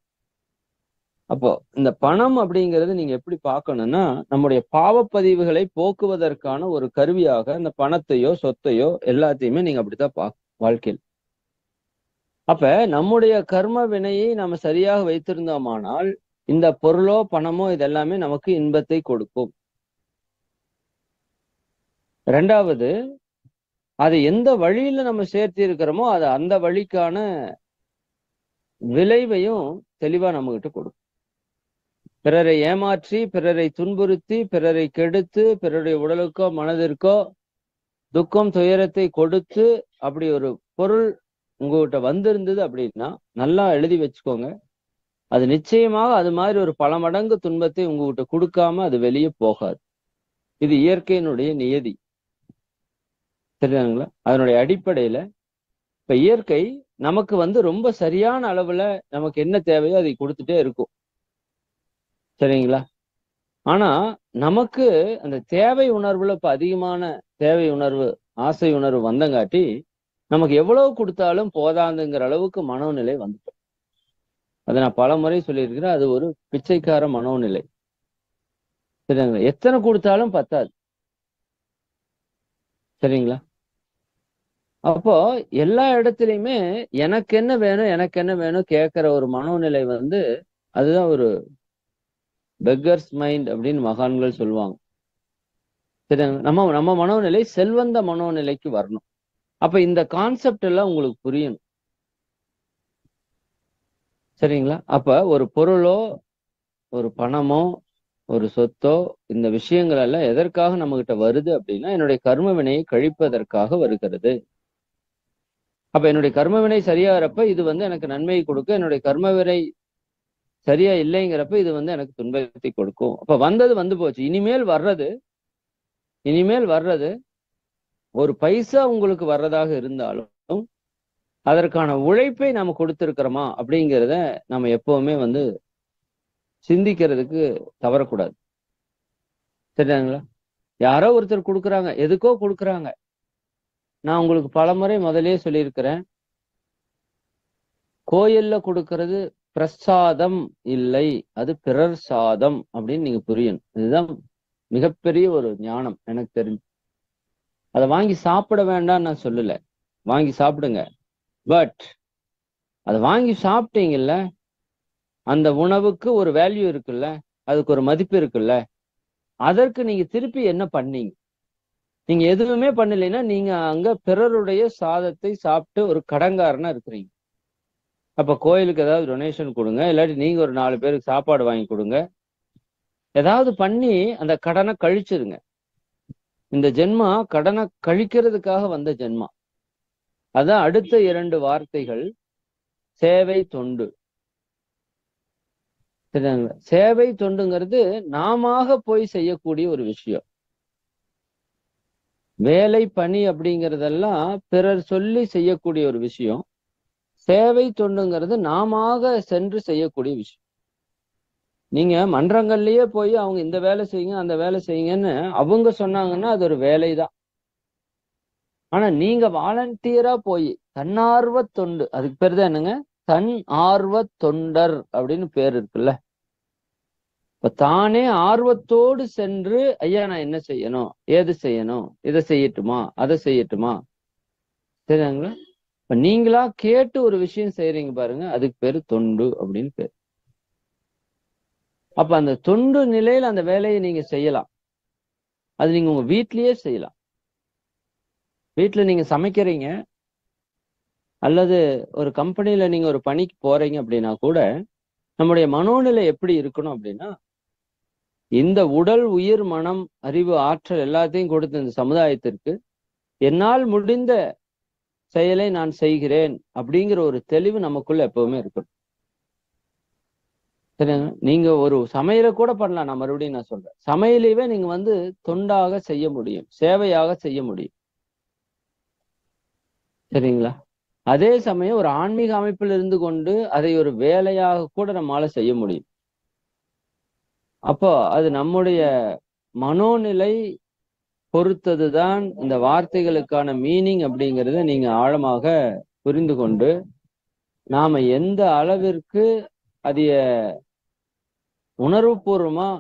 அப்போ இந்த பணம் அப்படிங்கிறது நீங்க எப்படி பார்க்கணும்னா நம்முடைய பாவப்பதிவுகளை போக்குவதற்கான ஒரு கருவியாக இந்த பணத்தையோ சொத்தையோ எல்லாத்தையுமே நீங்க அப்படித்தான் பார்க்கணும். வாழ்க்கையில். அப்ப நம்முடைய கர்ம வினையை நம்ம சரியாக வைத்திருந்தோமானால் இந்த பொருளோ பணமோ இதெல்லாமே நமக்கு இன்பத்தை கொடுக்கும். இரண்டாவது, அதை எந்த வழியில நம்ம சேர்த்தி இருக்கிறோமோ அது அந்த வழிக்கான விளைவையும் தெளிவா நம்ம கிட்ட கொடுக்கும். பிறரை ஏமாற்றி, பிறரை துன்புறுத்தி, பிறரை கெடுத்து, பிறருடைய உடலுக்கோ மனதிற்கோ துக்கம் துயரத்தை கொடுத்து அப்படி ஒரு பொருள் உங்ககிட்ட வந்திருந்தது அப்படின்னா நல்லா எழுதி வச்சுக்கோங்க. அது நிச்சயமாக அது மாதிரி ஒரு பல மடங்கு துன்பத்தை உங்ககிட்ட கொடுக்காம அது வெளியே போகாது. இது இயற்கையினுடைய நியதி. சரிதானுங்களா? அதனுடைய அடிப்படையில இப்ப இயற்கை நமக்கு ரொம்ப சரியான அளவுல நமக்கு என்ன தேவையோ அதை கொடுத்துட்டே இருக்கும். சரிங்களா? ஆனா நமக்கு அந்த தேவை உணர்வுல இப்ப அதிகமான தேவை உணர்வு, ஆசை உணர்வு வந்தங்காட்டி நமக்கு எவ்வளவு கொடுத்தாலும் போதாதுங்கிற அளவுக்கு மனோநிலை வந்துட்டோம். அதை நான் பல முறை சொல்லியிருக்கிறேன். அது ஒரு பிச்சைக்கார மனோநிலை. சரிங்களா? எத்தனை கொடுத்தாலும் பத்தாது. சரிங்களா? அப்போ எல்லா இடத்துலயுமே எனக்கு என்ன வேணும் எனக்கு என்ன வேணும் கேட்கிற ஒரு மனோநிலை அதுதான் ஒரு பெக்கர்ஸ் மைண்ட் அப்படின்னு மகான்கள் சொல்லுவாங்க. சரிங்களா? நம்ம மனோநிலை செல்வந்த மனோநிலைக்கு வரணும். அப்ப இந்த கான்செப்ட் எல்லாம் உங்களுக்கு புரியணும். சரிங்களா? அப்ப ஒரு பொருளோ ஒரு பணமோ ஒரு சொத்தோ இந்த விஷயங்கள் எல்லாம் எதற்காக நம்ம கிட்ட வருது அப்படின்னா என்னுடைய கர்ம வினையை கழிப்பதற்காக வருகிறது. அப்ப என்னுடைய கர்ம வினை சரியாகிறப்ப இது எனக்கு நன்மையை கொடுக்கும். என்னுடைய கர்ம வினை சரியா இல்லைங்கிறப்ப இது எனக்கு துன்பத்தை கொடுக்கும். அப்ப வந்தது வந்து போச்சு. இனிமேல் வர்றது ஒரு பைசா உங்களுக்கு வர்றதாக இருந்தாலும் அதற்கான உழைப்பை நாம கொடுத்திருக்கிறோமா அப்படிங்கிறத நம்ம எப்பவுமே சிந்திக்கிறதுக்கு தவறக்கூடாது. சரிங்களா? யாரோ ஒருத்தர் கொடுக்குறாங்க, எதுக்கோ கொடுக்குறாங்க. நான் உங்களுக்கு பலமுறை முதலே சொல்லியிருக்கிறேன், கோயில்ல கொடுக்கிறது பிரசாதம் இல்லை, அது பிறர் சாதம் அப்படின்னு நீங்க புரியணும். இதுதான் மிகப்பெரிய ஒரு ஞானம் எனக்கு தெரிஞ்சு. அதை வாங்கி சாப்பிட வேண்டாம் நான் சொல்லல, வாங்கி சாப்பிடுங்க. பட் அதை வாங்கி சாப்பிட்டீங்கல்ல, அந்த உணவுக்கு ஒரு வேல்யூ இருக்குல்ல, அதுக்கு ஒரு மதிப்பு இருக்குல்ல, அதற்கு நீங்க திருப்பி என்ன பண்ணீங்க? நீங்க எதுவுமே பண்ணலைன்னா நீங்க அங்க பிறருடைய சாதத்தை சாப்பிட்டு ஒரு கடங்காரனா இருக்கிறீங்க. அப்ப கோயிலுக்கு ஏதாவது டொனேஷன் கொடுங்க, இல்லாட்டி நீங்க ஒரு 4 பேருக்கு சாப்பாடு வாங்கி கொடுங்க, ஏதாவது பண்ணி அந்த கடனை கழிச்சிருங்க. இந்த ஜென்மா கடனை கழிக்கிறதுக்காக வந்த ஜென்மா. அதான் அடுத்த 2 வார்த்தைகள் சேவை தொண்டு. சரிங்களா? சேவை தொண்டுங்கிறது நாம போய் செய்யக்கூடிய ஒரு விஷயம். வேலை பணி அப்படிங்கிறதெல்லாம் பிறர் சொல்லி செய்யக்கூடிய ஒரு விஷயம். சேவை தொண்டுங்கிறது நாம சென்று செய்யக்கூடிய விஷயம். நீங்க மன்றங்கள்லயே போய் அவங்க இந்த வேலை செய்யுங்க அந்த வேலை செய்யுங்கன்னு அவங்க சொன்னாங்கன்னா அது ஒரு வேலைதான். ஆனா நீங்க வாலண்டியரா போய் தன்னார்வ தொண்டு, அதுக்கு பேர் தான் என்னங்க, தன் ஆர்வ தொண்டர் அப்படின்னு பேர் இருக்குல்ல. இப்ப தானே ஆர்வத்தோடு சென்று ஐயா நான் என்ன செய்யணும், ஏது செய்யணும், இதை செய்யட்டுமா அதை செய்யட்டுமா, சரிங்களா? இப்ப நீங்களா கேட்டு ஒரு விஷயம் செய்யறீங்க பாருங்க, அதுக்கு பேரு தொண்டு அப்படின்னு பேரு. அப்ப அந்த தொண்டு நிலையில அந்த வேலையை நீங்க செய்யலாம். அது நீங்க உங்க வீட்லயே செய்யலாம். வீட்டுல நீங்க சமைக்கிறீங்க அல்லது ஒரு கம்பெனில நீங்க ஒரு பணிக்கு போறீங்க அப்படின்னா கூட நம்முடைய மனோநிலை எப்படி இருக்கணும் அப்படின்னா, இந்த உடல் உயிர் மனம் அறிவு ஆற்றல் எல்லாத்தையும் கொடுத்த இந்த சமுதாயத்திற்கு என்னால் முடிந்த செயலை நான் செய்கிறேன் அப்படிங்கிற ஒரு தெளிவு நமக்குள்ள எப்பவுமே இருக்கணும். சரிங்க? நீங்க ஒரு சமையலை கூட பண்ணலாம். நான் மறுபடியும் சொல்றேன், சமையலையே நீங்க தொண்டாக செய்ய முடியும், சேவையாக செய்ய முடியும். சரிங்களா? அதே சமயம் ஒரு ஆன்மீக அமைப்பில் இருந்து கொண்டு அதை ஒரு வேலையாக கூட நம்மளால செய்ய முடியும். அப்போ அது நம்முடைய மனோநிலை பொறுத்ததுதான் இந்த வார்த்தைகளுக்கான மீனிங் அப்படிங்கிறத நீங்க ஆழமாக புரிந்து கொண்டு நாம எந்த அளவிற்கு அதைய உணர்வுபூர்வமா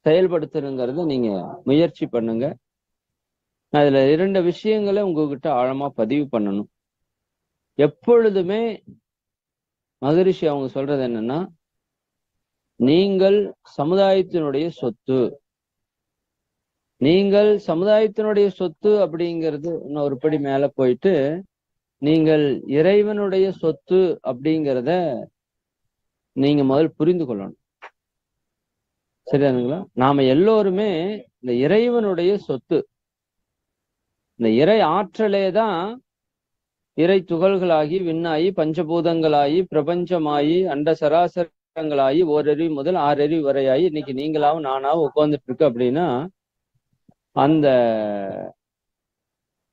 செயல்படுத்தணுங்கிறத நீங்க முயற்சி பண்ணுங்க. அதுல 2 விஷயங்களை உங்ககிட்ட ஆழமா பதிவு பண்ணணும். எப்பொழுதுமே மகரிஷி அவங்க சொல்றது என்னன்னா, நீங்கள் சமுதாயத்தினுடைய சொத்து. நீங்கள் சமுதாயத்தினுடைய சொத்து அப்படிங்கிறது இன்னும் ஒரு படி மேல போயிட்டு, நீங்கள் இறைவனுடைய சொத்து அப்படிங்கிறத நீங்க முதல் புரிந்து கொள்ளணும். சரியானுங்களா? நாம எல்லோருமே இந்த இறைவனுடைய சொத்து. இந்த இறை ஆற்றலே தான் இறை துகள்களாகி, விண்ணாயி, பஞ்சபூதங்களாயி, பிரபஞ்சமாயி, அண்ட சராசரங்களாயி, ஓரறிவு முதல் 6 அறிவு வரையாயி இன்னைக்கு நீங்களாவும் நானாவும் உட்கார்ந்துட்டு இருக்கு அப்படின்னா, அந்த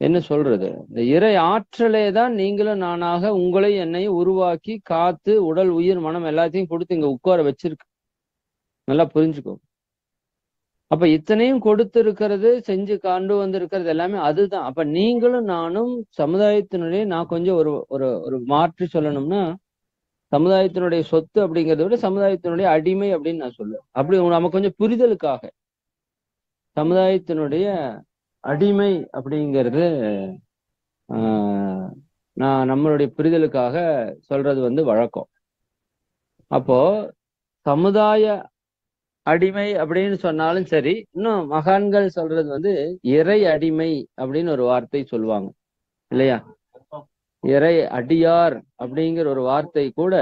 என்ன சொல்றது, இந்த இறை ஆற்றலே தான் நீங்களும் நானாக உங்களையும் என்னையும் உருவாக்கி காத்து உடல் உயிர் மனம் எல்லாத்தையும் கொடுத்து இங்க உட்கார வச்சிருக்கு. நல்லா புரிஞ்சுக்கோ. அப்ப இத்தனையும் கொடுத்திருக்கிறது, செஞ்சு கொண்டு வந்திருக்கிறது எல்லாமே அதுதான். அப்ப நீங்களும் நானும் சமுதாயத்தினுடைய, நான் கொஞ்சம் ஒரு ஒரு ஒரு மாற்றி சொல்லணும்னா, சமுதாயத்தினுடைய சொத்து அப்படிங்கிறத விட சமுதாயத்தினுடைய அடிமை அப்படின்னு நான் சொல்லுவேன். அப்படி நம்ம கொஞ்சம் புரிதலுக்காக சமுதாயத்தினுடைய அடிமை அப்படிங்கிறது நான் நம்மளுடைய புரிதலுக்காக சொல்றது வழக்கம். அப்போ சமுதாய அடிமை அப்படின்னு சொன்னாலும் சரி, இன்னும் மகான்கள் சொல்றது இறை அடிமை அப்படின்னு ஒரு வார்த்தை சொல்லுவாங்க இல்லையா? இறை அடியார் அப்படிங்கிற ஒரு வார்த்தை கூட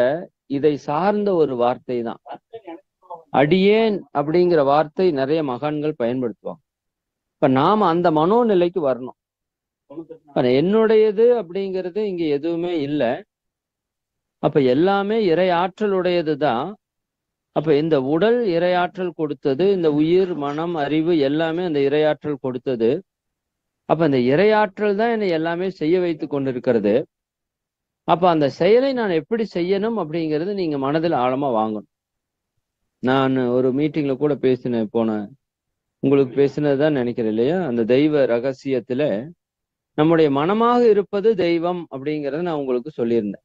இதை சார்ந்த ஒரு வார்த்தை தான். அடியேன் அப்படிங்கிற வார்த்தை நிறைய மகான்கள் பயன்படுத்துவாங்க. இப்ப நாம அந்த மனோநிலைக்கு வரணும். என்னுடையது அப்படிங்கிறது இங்க எதுவுமே இல்லை. அப்ப எல்லாமே இறை ஆற்றலுடையது தான். அப்ப இந்த உடல் இறையாற்றல் கொடுத்தது, இந்த உயிர் மனம் அறிவு எல்லாமே அந்த இறையாற்றல் கொடுத்தது. அப்ப அந்த இறையாற்றல் தான் என்னை எல்லாமே செய்ய வைத்து கொண்டிருக்கிறது. அப்ப அந்த செயலை நான் எப்படி செய்யணும் அப்படிங்கிறது நீங்க மனதில் ஆழமா வாங்கணும். நான் ஒரு மீட்டிங்ல கூட பேசினேன், உங்களுக்கு பேசினதுதான் நினைக்கிறேன் இல்லையா? அந்த தெய்வ ரகசியத்துல நம்முடைய மனமாக இருப்பது தெய்வம் அப்படிங்கறத நான் உங்களுக்கு சொல்லியிருந்தேன்.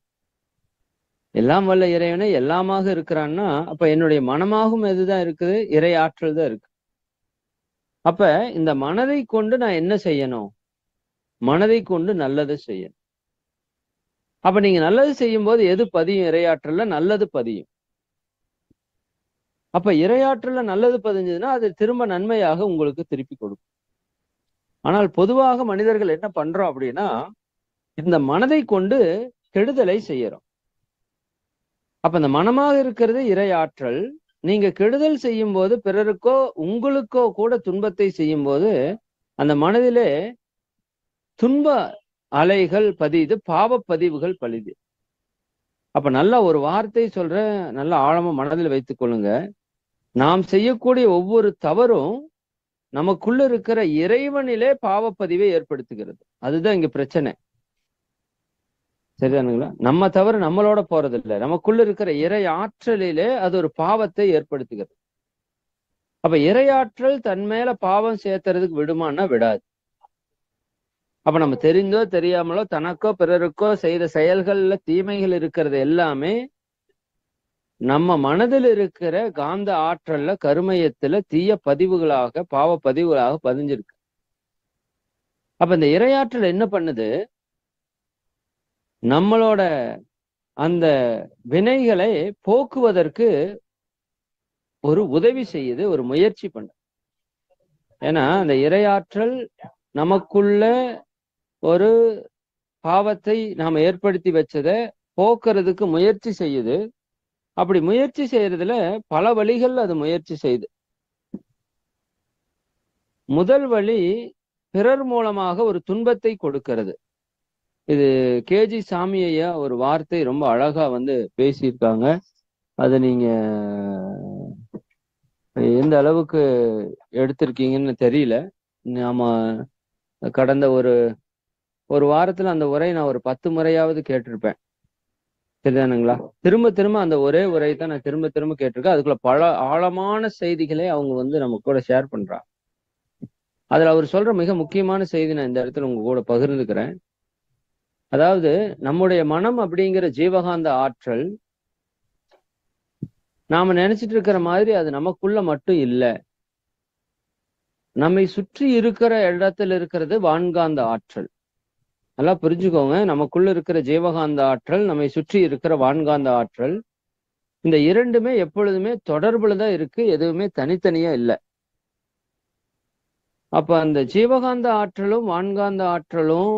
எல்லாம் வல்ல இறைவனை எல்லாமாக இருக்கிறான்னா, அப்ப என்னுடைய மனமாகவும் எதுதான் இருக்குது? இறை ஆற்றல் தான் இருக்கு. அப்ப இந்த மனதை கொண்டு நான் என்ன செய்யணும்? மனதை கொண்டு நல்லது செய்யணும். அப்ப நீங்க நல்லது செய்யும் போது எது பதியும்? இறையாற்றல்ல நல்லது பதியும். அப்ப இறையாற்றல்ல நல்லது பதிஞ்சதுன்னா அது திரும்ப நன்மையாக உங்களுக்கு திருப்பி கொடுக்கும். ஆனால் பொதுவாக மனிதர்கள் என்ன பண்றோம் அப்படின்னா, இந்த மனதை கொண்டு கெடுதலை செய்யறோம். அப்ப இந்த மனமாக இருக்கிறது இறையாற்றல். நீங்க கெடுதல் செய்யும் போது பிறருக்கோ உங்களுக்கோ கூட துன்பத்தை செய்யும் போது அந்த மனதிலே துன்ப அலைகள் பதிது, பாவ பதிவுகள் பழிது. அப்ப நல்ல ஒரு வார்த்தை சொல்றேன், நல்ல ஆழமா மனதில் வைத்துக் கொள்ளுங்க. நாம் செய்யக்கூடிய ஒவ்வொரு தவறும் நமக்குள்ள இருக்கிற இறைவனிலே பாவப்பதிவை ஏற்படுத்துகிறது. அதுதான் இங்க பிரச்சனை. சரிதானுங்களா? நம்ம தவறு நம்மளோட போறது இல்லை, நமக்குள்ள இருக்கிற இறை ஆற்றலிலே அது ஒரு பாவத்தை ஏற்படுத்துகிறது. அப்ப இறையாற்றல் தன் மேல பாவம் சேர்த்துறதுக்கு விடுமான்னா விடாது. அப்ப நம்ம தெரிந்தோ தெரியாமலோ தனக்கோ பிறருக்கோ செய்த செயல்கள்ல தீமைகள் இருக்கிறது எல்லாமே நம்ம மனதில் இருக்கிற காந்த ஆற்றல்ல கருமையத்துல தீய பதிவுகளாக பாவ பதிவுகளாக பதிஞ்சிருக்கு. அப்ப இந்த இறையாற்றல் என்ன பண்ணுது? நம்மளோட அந்த வினைகளை போக்குவதற்கு ஒரு உதவி செய்யுது, ஒரு முயற்சி பண்ணு. ஏன்னா அந்த இறையாற்றல் நமக்குள்ள ஒரு பாவத்தை நாம ஏற்படுத்தி வச்சதை போக்குறதுக்கு முயற்சி செய்யுது. அப்படி முயற்சி செய்யறதுல பல வழிகள் அது முயற்சி செய்யுது. முதல் வழி பிறர் மூலமாக ஒரு துன்பத்தை கொடுக்கிறது. இது கேஜி சாமி ஐயா ஒரு வார்த்தை ரொம்ப அழகா பேசியிருக்காங்க. அது நீங்க எந்த அளவுக்கு எடுத்திருக்கீங்கன்னு தெரியல. நாம கடந்த ஒரு வாரத்துல அந்த உரை நான் ஒரு 10 முறையாவது கேட்டிருப்பேன். சரிதானுங்களா? திரும்ப திரும்ப அந்த ஒரே உரை தான் நான் திரும்ப திரும்ப கேட்டிருக்கேன். அதுக்குள்ள பல ஆழமான செய்திகளை அவங்க நம்ம கூட ஷேர் பண்றாங்க. அதுல அவர் சொல்ற மிக முக்கியமான செய்தி நான் இந்த இடத்துல உங்க கூட பகிர்ந்துக்கிறேன். அதாவது நம்முடைய மனம் அப்படிங்கிற ஜீவகாந்த ஆற்றல் நாம நினைச்சிட்டு இருக்கிற மாதிரி அது நமக்குள்ள மட்டும் இல்லை. நம்மை சுற்றி இருக்கிற இடத்துல இருக்கிறது வான்காந்த ஆற்றல். நல்லா புரிஞ்சுக்கோங்க, நமக்குள்ள இருக்கிற ஜீவகாந்த ஆற்றல், நம்மை சுற்றி இருக்கிற வான்காந்த ஆற்றல், இந்த இரண்டுமே எப்பொழுதுமே தொடர்புல தான் இருக்கு, எதுவுமே தனித்தனியா இல்லை. அப்ப அந்த ஜீவகாந்த ஆற்றலும் வான்காந்த ஆற்றலும்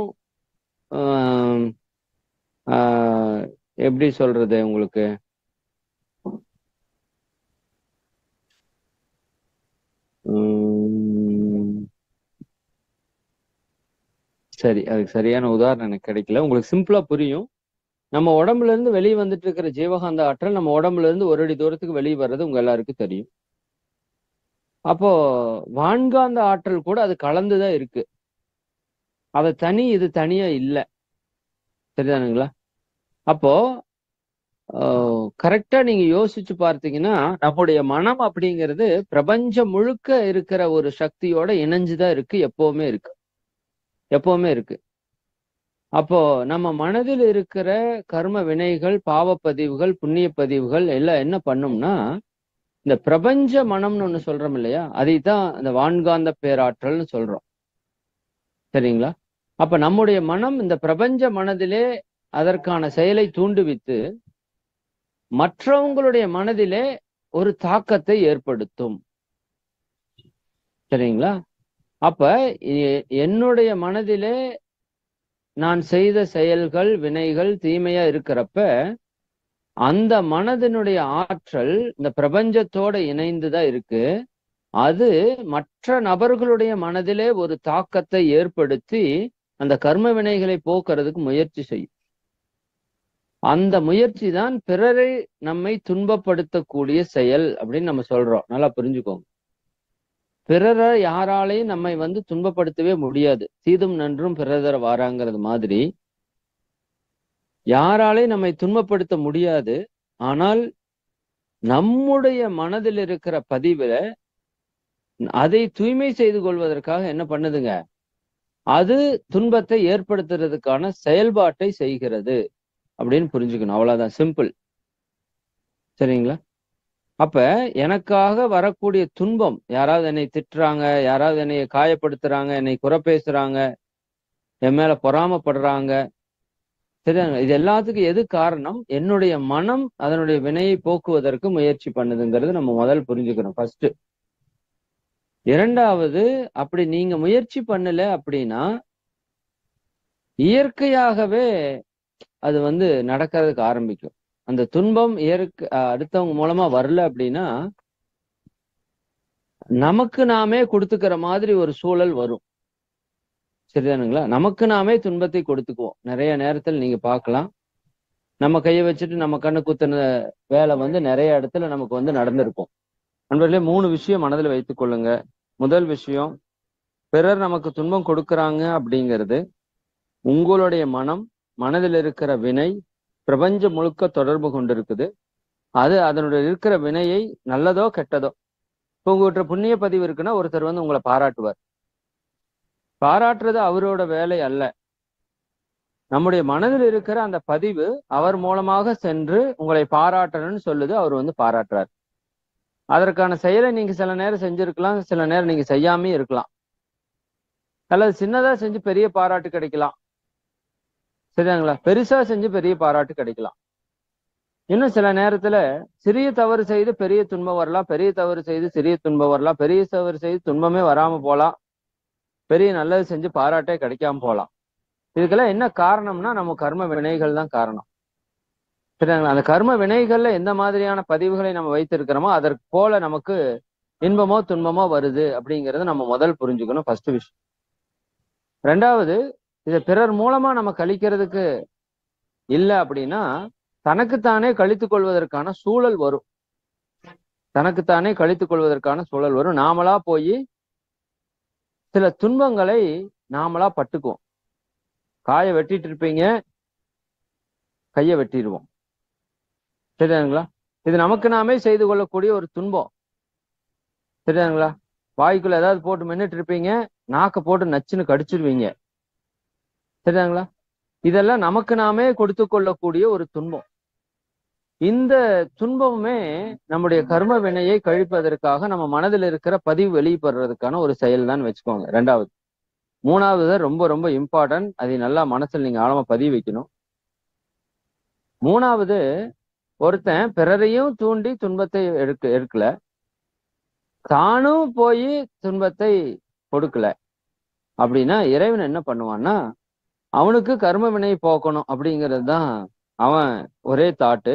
எப்படி சொல்றது உங்களுக்கு, சரி அதுக்கு சரியான உதாரணம் எனக்கு கிடைக்கல, உங்களுக்கு சிம்பிளா புரியும். நம்ம உடம்புல இருந்து வெளியே வந்துட்டு இருக்கிற ஜீவகாந்த ஆற்றல் நம்ம உடம்புல இருந்து ஒரு அடி தூரத்துக்கு வெளியே வர்றது உங்க எல்லாருக்கும் தெரியும். அப்போ வான்காந்த ஆற்றல் கூட அது கலந்துதான் இருக்கு, அது தனி இது தனியா இல்லை. சரிதானுங்களா? அப்போ கரெக்டா நீங்க யோசிச்சு பார்த்தீங்கன்னா நம்முடைய மனம் அப்படிங்கிறது பிரபஞ்சம் முழுக்க இருக்கிற ஒரு சக்தியோட இணைஞ்சுதான் இருக்கு, எப்பவுமே இருக்கு, எப்பவுமே இருக்கு. அப்போ நம்ம மனதில் இருக்கிற கர்ம வினைகள், பாவப்பதிவுகள், புண்ணிய பதிவுகள் எல்லாம் என்ன பண்ணும்னா இந்த பிரபஞ்ச மனம்னு ஒண்ணு சொல்றோம் இல்லையா, அதைத்தான் இந்த வான்காந்த பேராற்றல்னு சொல்றோம். சரிங்களா? அப்ப நம்முடைய மனம் இந்த பிரபஞ்ச மனதிலே அதற்கான செயலை தூண்டுவித்து மற்றவங்களுடைய மனதிலே ஒரு தாக்கத்தை ஏற்படுத்தும். சரிங்களா? அப்ப என்னுடைய மனதிலே நான் செய்த செயல்கள் வினைகள் தீமையா இருக்கிறப்ப அந்த மனதினுடைய ஆற்றல் இந்த பிரபஞ்சத்தோட இணைந்துதான் இருக்கு, அது மற்ற நபர்களுடைய மனதிலே ஒரு தாக்கத்தை ஏற்படுத்தி அந்த கர்ம வினைகளை போக்குறதுக்கு முயற்சி செய்யும். அந்த முயற்சி தான் பிறரை நம்மை துன்பப்படுத்தக்கூடிய செயல் அப்படின்னு நம்ம சொல்றோம். நல்லா புரிஞ்சுக்கோங்க, பிறரை யாராலையும் நம்மை துன்பப்படுத்தவே முடியாது, தீதும் நன்றும் பிறதர வாராங்கிறது மாதிரி யாராலையும் நம்மை துன்பப்படுத்த முடியாது. ஆனால் நம்முடைய மனதில் இருக்கிற பதிவுல அதை தூய்மை செய்து கொள்வதற்காக என்ன பண்ணுதுங்க, அது துன்பத்தை ஏற்படுத்துறதுக்கான செயல்பாட்டை செய்கிறது அப்படின்னு புரிஞ்சுக்கணும். அவ்வளவுதான், சிம்பிள். சரிங்களா? அப்ப எனக்காக வரக்கூடிய துன்பம், யாராவது என்னை திட்டுறாங்க, யாராவது என்னை காயப்படுத்துறாங்க, என்னை குறை பேசுறாங்க, என் மேல பொறாமப்படுறாங்க, சரிதாங்க, இது எல்லாத்துக்கும் எது காரணம்? என்னுடைய மனம் அதனுடைய வினையை போக்குவதற்கு முயற்சி பண்ணுதுங்கிறது நம்ம முதல் புரிஞ்சுக்கணும் ஃபர்ஸ்ட். இரண்டாவது, அப்படி நீங்க முயற்சி பண்ணல அப்படின்னா இயற்கையாகவே அது நடக்கிறதுக்கு ஆரம்பிக்கும். அந்த துன்பம் அடுத்தவங்க மூலமா வரல அப்படின்னா நமக்கு நாமே கொடுத்துக்கிற மாதிரி ஒரு சூழல் வரும். சரிதானுங்களா? நமக்கு நாமே துன்பத்தை கொடுத்துக்குவோம். நிறைய நேரத்தில் நீங்க பார்க்கலாம், நம்ம கையை வச்சுட்டு நம்ம கண்ணு குத்துன வேலை நிறைய இடத்துல நமக்கு நடந்திருக்கும். நண்பர்களே, 3 விஷயம் மனதில் வைத்துக் கொள்ளுங்க. முதல் விஷயம், பிறர் நமக்கு துன்பம் கொடுக்கறாங்க அப்படிங்கிறது உங்களுடைய மனதில் இருக்கிற வினை பிரபஞ்சம் முழுக்க தொடர்பு கொண்டிருக்குது. அது அதனுடைய இருக்கிற வினையை நல்லதோ கெட்டதோ, இப்போ உங்ககிட்ட புண்ணிய பதிவு இருக்குன்னா ஒருத்தர் உங்களை பாராட்டுவார். பாராட்டுறது அவரோட வேலை அல்ல, நம்முடைய மனதில் இருக்கிற அந்த பதிவு அவர் மூலமாக சென்று உங்களை பாராட்டணும்னு சொல்லுது, அவர் பாராட்டுறார். அதற்கான செயலை நீங்க சில நேரம் செஞ்சிருக்கலாம், சில நேரம் நீங்க செய்யாமே இருக்கலாம், அல்லது சின்னதா செஞ்சு பெரிய பாராட்டு கிடைக்கலாம். சரிதாங்களா? பெருசா செஞ்சு பெரிய பாராட்டு கிடைக்கலாம். இன்னும் சில நேரத்துல சிறிய தவறு செய்து பெரிய துன்பம் வரலாம், பெரிய தவறு செய்து சிறிய துன்பம் வரலாம், பெரிய தவறு செய்து துன்பமே வராம போலாம், பெரிய நல்லது செஞ்சு பாராட்டே கிடைக்காம போலாம். இதுக்கெல்லாம் என்ன காரணம்னா நம்ம கர்ம வினைகள் தான் காரணம். சரிங்களா? அந்த கர்ம வினைகள்ல எந்த மாதிரியான பதிவுகளை நம்ம வைத்திருக்கிறோமோ அதற்கு போல நமக்கு இன்பமோ துன்பமோ வருது அப்படிங்கறத நம்ம முதல் புரிஞ்சுக்கணும், ஃபர்ஸ்ட் விஷயம். ரெண்டாவது, இதை பிறர் மூலமா நம்ம கழிக்கிறதுக்கு இல்லை அப்படின்னா தனக்குத்தானே கழித்துக் கொள்வதற்கான சூழல் வரும். தனக்குத்தானே கழித்துக் கொள்வதற்கான சூழல் வரும். நாமளா போய் சில துன்பங்களை நாமளா பட்டுக்குவோம். காயை வெட்டிட்டு இருப்பீங்க, கையை வெட்டிடுவோம். சரிதானுங்களா? இது நமக்கு நாமே செய்து கொள்ளக்கூடிய ஒரு துன்பம். சரிதானுங்களா? வாய்க்குள்ள ஏதாவது போட்டு மென்னுட்டு இருப்பீங்க, நாக்க போட்டு நச்சுன்னு கடிச்சிருவீங்க. சரிதாங்களா? இதெல்லாம் நமக்கு நாமே கொடுத்து கொள்ளக்கூடிய ஒரு துன்பம். இந்த துன்பமுமே நம்முடைய கர்ம வினையை கழிப்பதற்காக நம்ம மனதில் இருக்கிற பதிவு வெளிப்படுறதுக்கான ஒரு செயல் தான் வச்சுக்கோங்க. ரெண்டாவது. மூணாவது ரொம்ப ரொம்ப இம்பார்ட்டன்ட், அதை நல்லா மனசுல நீங்க ஆழமா பதிவு வைக்கணும். மூணாவது, ஒருத்தன் பிறரையும் தூண்டி துன்பத்தை எடுக்கல, தானும் போய் துன்பத்தை கொடுக்கல அப்படின்னா இறைவன் என்ன பண்ணுவான்னா, அவனுக்கு கர்ம வினை போக்கணும் அப்படிங்கிறது தான் அவன் ஒரே தாட்டு.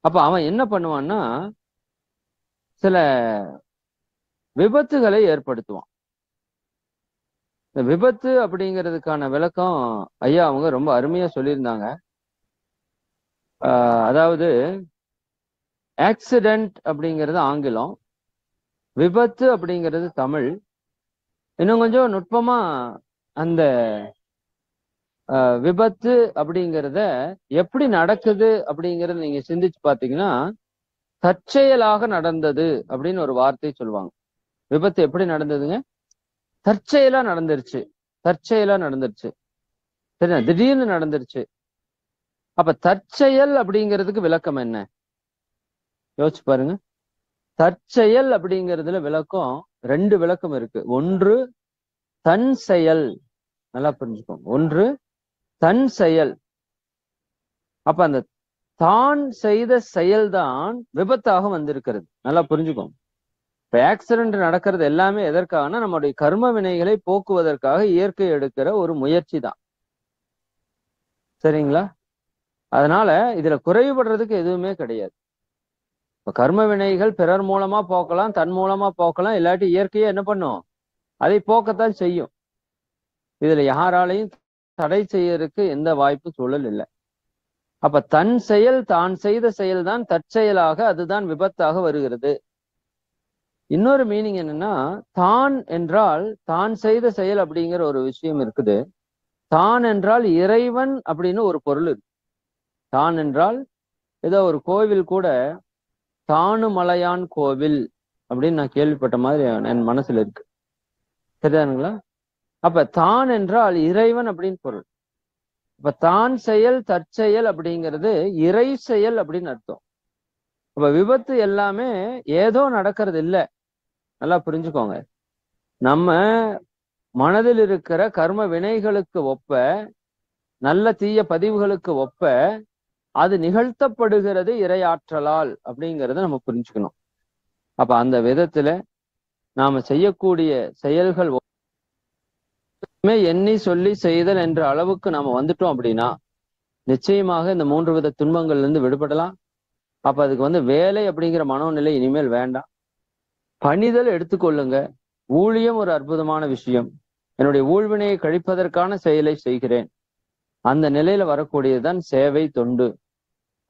அப்ப அவன் என்ன பண்ணுவான்னா, சில விபத்துகளை ஏற்படுத்துவான். இந்த விபத்து அப்படிங்கிறதுக்கான விளக்கம் ஐயா அவங்க ரொம்ப அருமையா சொல்லியிருந்தாங்க. அதாவது ஆக்சிடென்ட் அப்படிங்கிறது ஆங்கிலம், விபத்து அப்படிங்கிறது தமிழ். இன்னும் கொஞ்சம் நுட்பமா அந்த விபத்து அப்படிங்கிறத எப்படி நடக்குது அப்படிங்கறத நீங்க சிந்திச்சு பாத்தீங்கன்னா, தற்செயலாக நடந்தது அப்படின்னு ஒரு வார்த்தை சொல்லுவாங்க. விபத்து எப்படி நடந்ததுங்க? தற்செயலா நடந்துருச்சு. தற்செயலா நடந்துருச்சு. சரியா? திடீர்னு நடந்துருச்சு. அப்ப தற்செயல் அப்படிங்கிறதுக்கு விளக்கம் என்ன? யோசிச்சு பாருங்க. தற்செயல் அப்படிங்கிறதுல விளக்கம் ரெண்டு விளக்கம் இருக்கு. ஒன்று தன் செயல், நல்லா புரிஞ்சுக்கோங்க. ஒன்று தன் செயல். அப்ப அந்த தான் செய்த செயல்தான் விபத்தாக வந்திருக்கிறது. நல்லா புரிஞ்சுக்கோங்க. இப்ப ஆக்சிடென்ட் நடக்கிறது எல்லாமே எதற்காகனா, நம்முடைய கர்ம வினைகளை போக்குவதற்காக இயற்கை எடுக்கிற ஒரு முயற்சி தான். சரிங்களா? அதனால இதுல குறைபடுறதுக்கு எதுவுமே கிடையாது. இப்ப கர்ம வினைகள் பிறர் மூலமா போக்கலாம், தன் மூலமா போக்கலாம், இல்லாட்டி இயற்கையே என்ன பண்ணும்? அதை போக்கத்தான் செய்யும். இதுல யாராலையும் தடை செய்யறதுக்கு எந்த வாய்ப்பு சூழல் இல்லை. அப்ப தன் செயல், தான் செய்த செயல்தான் தற்செயலாக, அதுதான் விபத்தாக வருகிறது. இன்னொரு மீனிங் என்னன்னா, தான் என்றால் தான் செய்த செயல் அப்படிங்கிற ஒரு விஷயம் இருக்குது. தான் என்றால் இறைவன் அப்படின்னு ஒரு பொருள் இருக்கு. தான் என்றால் ஏதோ ஒரு கோவில் கூட தானுமலையான் கோவில் அப்படின்னு நான் கேள்விப்பட்ட மாதிரி என் மனசுல இருக்கு. சரிதானுங்களா? அப்ப தான் என்றால் இறைவன் அப்படின்னு பொருள். அப்ப தான் செயல் தற்செயல் அப்படிங்கிறது இறை செயல் அப்படின்னு அர்த்தம். அப்ப விபத்து எல்லாமே ஏதோ நடக்கிறது இல்லை. நல்லா புரிஞ்சுக்கோங்க. நம்ம மனதில் இருக்கிற கர்ம வினைகளுக்கு ஒப்ப, நல்ல தீய பதிவுகளுக்கு ஒப்ப அது நிகழ்த்தப்படுகிறது இறையாற்றலால் அப்படிங்கிறத நம்ம புரிஞ்சுக்கணும். அப்ப அந்த விதத்துல நாம செய்யக்கூடிய செயல்கள் எண்ணி சொல்லி செய்தல் என்ற அளவுக்கு நாம வந்துட்டோம் அப்படின்னா நிச்சயமாக இந்த 3 வித துன்பங்கள்ல இருந்து விடுபடலாம். அப்ப அதுக்கு வேலை அப்படிங்கிற மனோநிலை இனிமேல் வேண்டாம். பணிதல் எடுத்துக்கொள்ளுங்க. ஊழியம் ஒரு அற்புதமான விஷயம். என்னுடைய ஊழ்வினையை கழிப்பதற்கான செயலை செய்கிறேன். அந்த நிலையில வரக்கூடியதுதான் சேவை தொண்டு.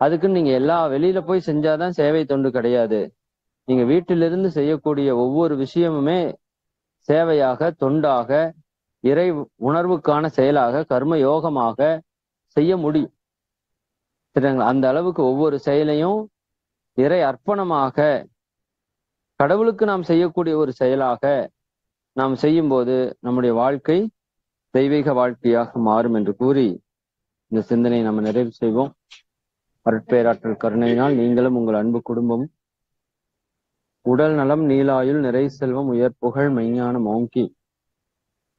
அதுக்கு நீங்க வெளியில போய் செஞ்சாதான் சேவை தொண்டு கிடையாது. நீங்க வீட்டிலிருந்து செய்யக்கூடிய ஒவ்வொரு விஷயமுமே சேவையாக, தொண்டாக, இறை உணர்வுக்கான செயலாக, கர்ம யோகமாக செய்ய முடியும். சரிங்களா? அந்த அளவுக்கு ஒவ்வொரு செயலையும் இறை அர்ப்பணமாக, கடவுளுக்கு நாம் செய்யக்கூடிய ஒரு செயலாக நாம் செய்யும் போது நம்முடைய வாழ்க்கை தெய்வீக வாழ்க்கையாக மாறும் என்று கூறி இந்த சிந்தனையை நம்ம நிறைவு செய்வோம். அருட்பேராற்றல் கருணையினால் நீங்களும் உங்கள் அன்பு குடும்பம் உடல் நலம், நீலாயுள், நிறை செல்வம், உயர் புகழ், மெய்ஞானம் ஓங்கி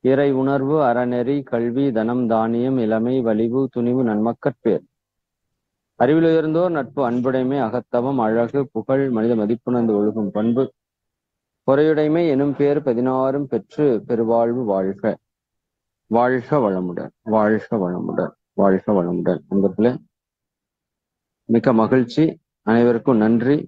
இறை உணர்வு, அறநெறி, கல்வி, தனம், தானியம், இளமை, வலிவு, துணிவு, நன்மக்கட்பேர், அறிவில் உயர்ந்தோர் நட்பு, அன்புடைமை, அகத்தவம், அழகு, புகழ், மனித மதிப்புணர்ந்து ஒழுகும் பண்பு, பொறையுடைமை எனும் பேர் 16 பெற்று பெருவாழ்வு வாழ்க. வாழ்க வளமுடன், வாழ்க வளமுடன், வாழ்க வளமுடன். நண்பர்களே, மிக்க மகிழ்ச்சி. அனைவருக்கும் நன்றி.